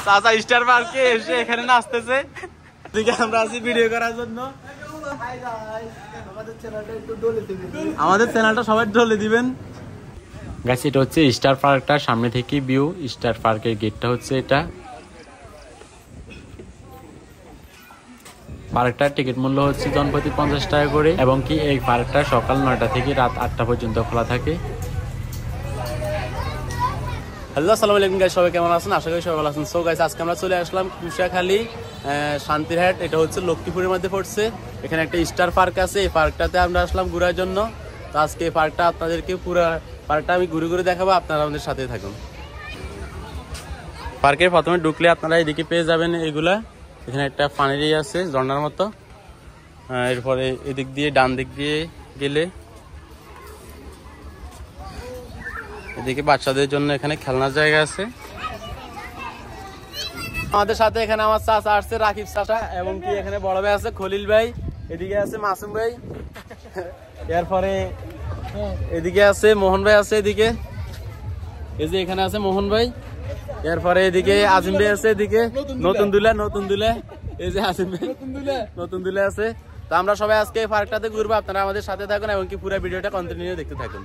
চাচা স্টার পার্কে এসে এখানে নাচতেছে, এদিকে আমরা আছি ভিডিও করার জন্য। আমাদের চ্যানেলটা সবাই ঢলে দিবেন। গাইস এটা হচ্ছে স্টার পার্কটার সামনে থেকে ভিউ। স্টার পার্কের গেটটা হচ্ছে এটা। পার্কটার টিকিট মূল্য হচ্ছে জনপ্রতি 50 টাকা করে, এবং কি এই পার্কটা সকাল 9টা থেকে রাত 8টা পর্যন্ত খোলা থাকে। হ্যালো আসসালামু আলাইকুম গাইস, সবাই কেমন আছেন? আশা করি সবাই ভালো আছেন। সো গাইস আজকে আমরা চলে আসলাম কুশাখালী শান্তিরহাট। এটা হচ্ছে লক্ষ্মীপুরের মধ্যে পড়ছে। এখানে একটা স্টার পার্ক আছে, এই পার্কটাতে আমরা আসলাম ঘোরার জন্য। তো আজকে এই পার্কটা আপনাদেরকে পুরো পার্কটা আমি ঘুরে ঘুরে দেখাবো, আপনারা আমাদের সাথে থাকুন। পার্কের প্রথমে ঢুকলে আপনারা এদিকে পেয়ে যাবেন এগুলা। এখানে একটা পানির আছে ঝর্ণার মতো। এরপরে এদিক দিয়ে ডান দিক দিয়ে গেলে এদিকে বাচ্চাদের জন্য এখানে খেলনার জায়গা আছে। আমাদের সাথে এখানে আমার চাচা আসছে, রাকিব চাচা, এবং কি এখানে বড় ভাই আছে খলিল ভাই, এদিকে আছে মাসুম ভাই, এরপরে এদিকে আছে মোহন ভাই আছে, এদিকে এই যে এখানে আছে মোহন ভাই, এরপরে এদিকে আজিম ভাই আছে, এদিকে নতুন দুলা এই যে আজিম ভাই নতুন দুলা আছে। তো আমরা সবাই আজকে এই পার্কটাতে ঘুরবো, আপনারা আমাদের সাথে থাকুন এবং কি পুরো ভিডিওটা কন্টিনিউ দেখতে থাকুন।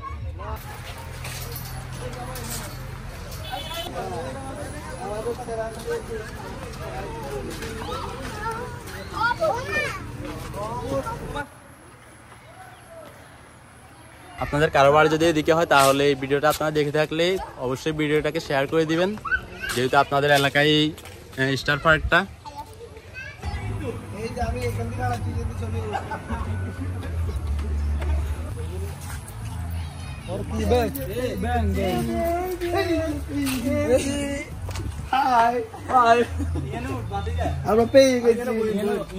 আপনাদের কারোবার যদি এদিকে হয় তাহলে এই ভিডিওটা আপনারা দেখে থাকলে অবশ্যই ভিডিওটাকে শেয়ার করে দিবেন, যেহেতু আপনাদের এলাকায় স্টার পার্কটা। আমরা পেয়ে গেছি।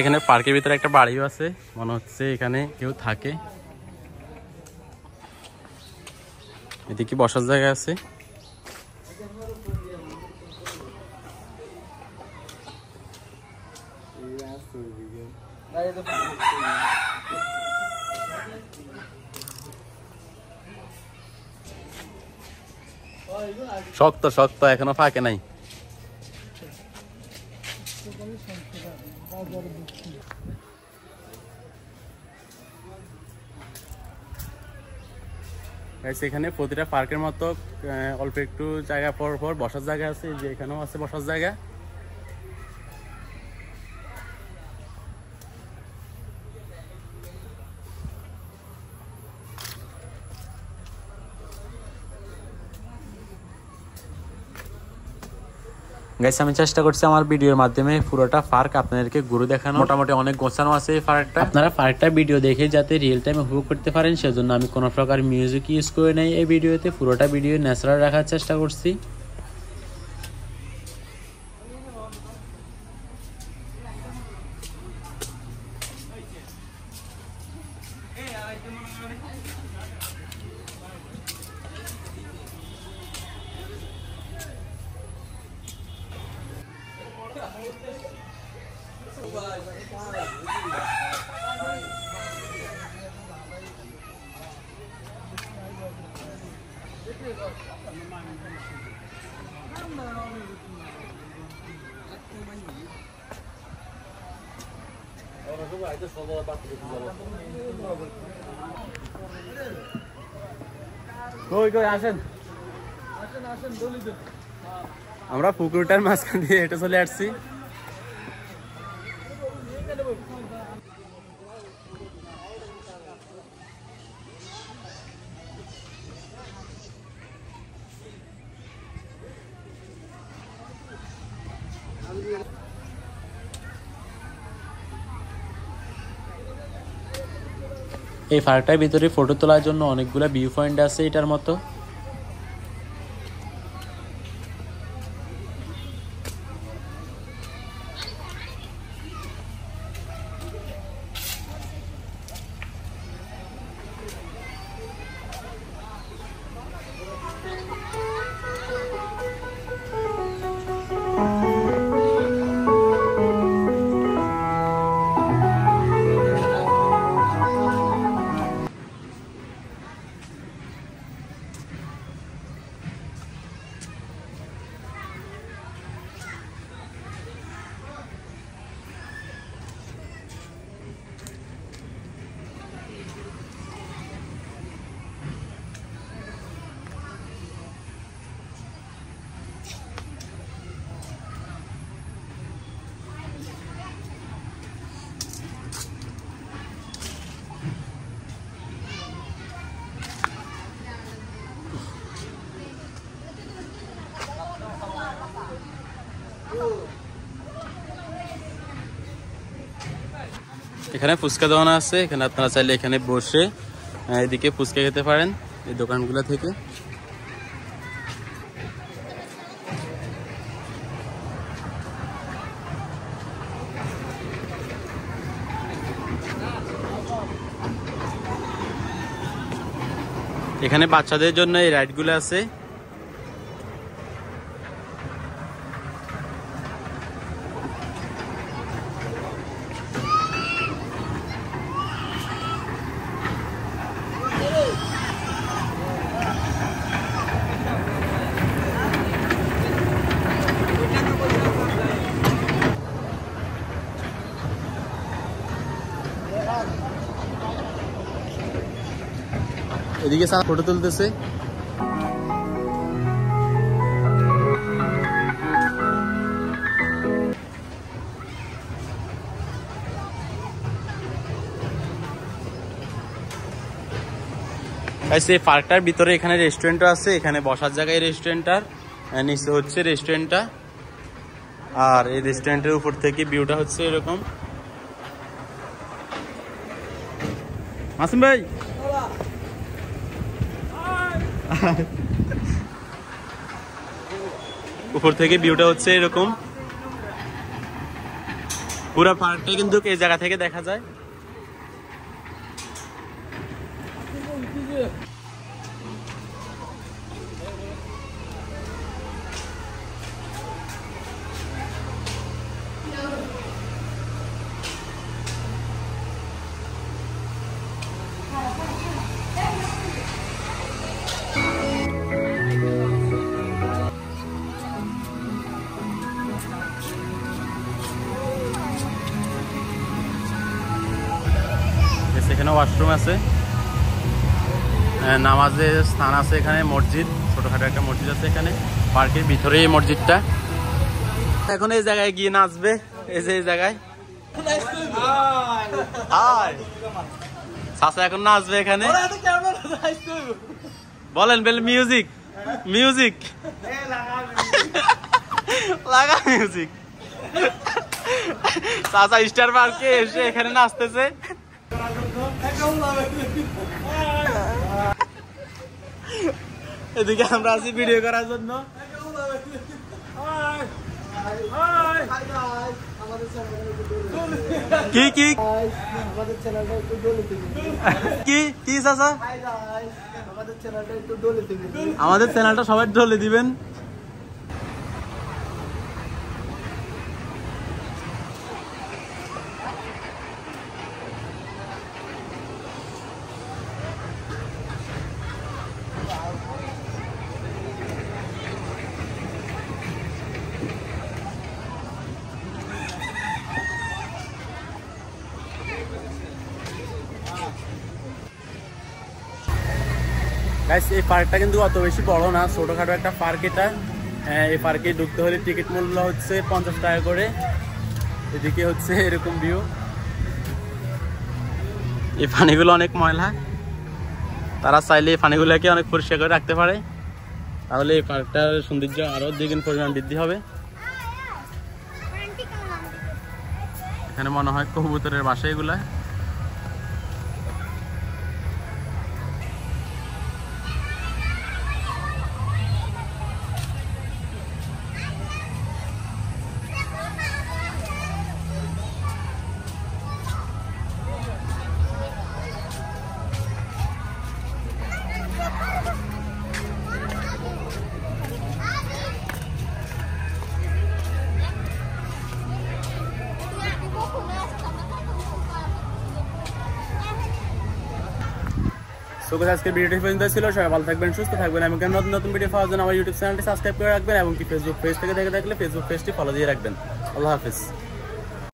এখানে পার্কের ভিতরে একটা বাড়িও আছে, মনে হচ্ছে এখানে কেউ থাকে। এদিকে বসার জায়গা আছে। শক্ত শক্ত, এখনো ফাঁকে নাই। এখানে প্রতিটা পার্কের মতো অল্প একটু জায়গা পর পর বসার জায়গা আছে, যে এখানেও আছে বসার জায়গা। গাইস আমি চেষ্টা করছি আমার ভিডিওর মাধ্যমে পুরোটা পার্ক আপনাদেরকে ঘুরে দেখানো। মোটামুটি অনেক গোছানো আছে এই পার্কটা। আপনারা পার্কটা ভিডিও দেখে যাতে রিয়েল টাইমে উপভোগ করতে পারেন, সেজন্য আমি কোনো প্রকার মিউজিক ইউজ করে নাই এই ভিডিওতে। পুরোটা ভিডিও ন্যাচারাল রাখার চেষ্টা করছি। আমরা পুকুরটার মাঝখান দিয়ে হেঁটে চলে আসছি। এই পার্কটার ভিতরে ফটো তোলার জন্য অনেকগুলো ভিউ পয়েন্ট আছে এটার মতো। এখানে ফুচকা দোকান আছে, এখানে আপনারা চাইলে এখানে বসে এদিকে ফুচকা খেতে পারেন এই দোকানগুলো থেকে। এখানে বাচ্চাদের জন্য এই রাইডগুলো আছে। এদিকে স্যার ফটো তুলতেছে। এই পার্কটার ভিতরে এখানে রেস্টুরেন্টও আছে, এখানে বসার জায়গায় রেস্টুরেন্টটার নিচে হচ্ছে রেস্টুরেন্টটা, আর এই রেস্টুরেন্টের উপর থেকে ভিউটা হচ্ছে এরকম। মাসুম ভাই উপর থেকে ভিউটা হচ্ছে এরকম, পুরো পার্কটা কিন্তু এই জায়গা থেকে দেখা যায়। এখানে ওয়াশরুম আছে, নামাজের স্থান আছে, এখানে মসজিদ, ছোটখাটো একটা মসজিদ আছে এখানে পার্কের ভিতরে এই মসজিদটা। এখন এই জায়গায় গিয়ে নাচবে, এই যে এই জায়গায় চাচা এখন নাচবে এখানে। বলেন বেল মিউজিক মিউজিক লাগা মিউজিক। চাচা স্টার পার্কে এসে এখানে নাচতেছে। এদিকে আমরা আছি ভিডিও করার জন্য। কি কি কি কি চাচা আমাদের চ্যানেলটা সবাই ঢলে দিবেন। এই পার্কটা কিন্তু অত বেশি বড় না, ছোটখাটো একটা পার্ক এটা। এই পার্কে ঢুকতে হলে টিকিট মূল্য হচ্ছে 50 টাকা করে। এদিকে হচ্ছে এরকম ভিউ। এই পানিগুলো অনেক ময়লা, তারা চাইলে এই পানিগুলোকে অনেক পরিষ্কার করে রাখতে পারে, তাহলে এই পার্কটার সৌন্দর্য আরো দ্বিগুণ পরিমাণ বৃদ্ধি হবে। এখানে মনে হয় কবুতরের বাসা এগুলা। আজকের ভিডিওটি পর্যন্ত ছিল। সবাই ভালো থাকবেন, সুস্থ থাকবেন এবং নতুন নতুন ভিডিও পাওয়ার জন্য আমার ইউটিউব চ্যানেলটি সাবস্ক্রাইব করে রাখবেন এবং কি ফেসবুক পেজ থেকে দেখে থাকলে ফেসবুক পেজটি ফলো দিয়ে রাখবেন। আল্লাহ হাফিজ।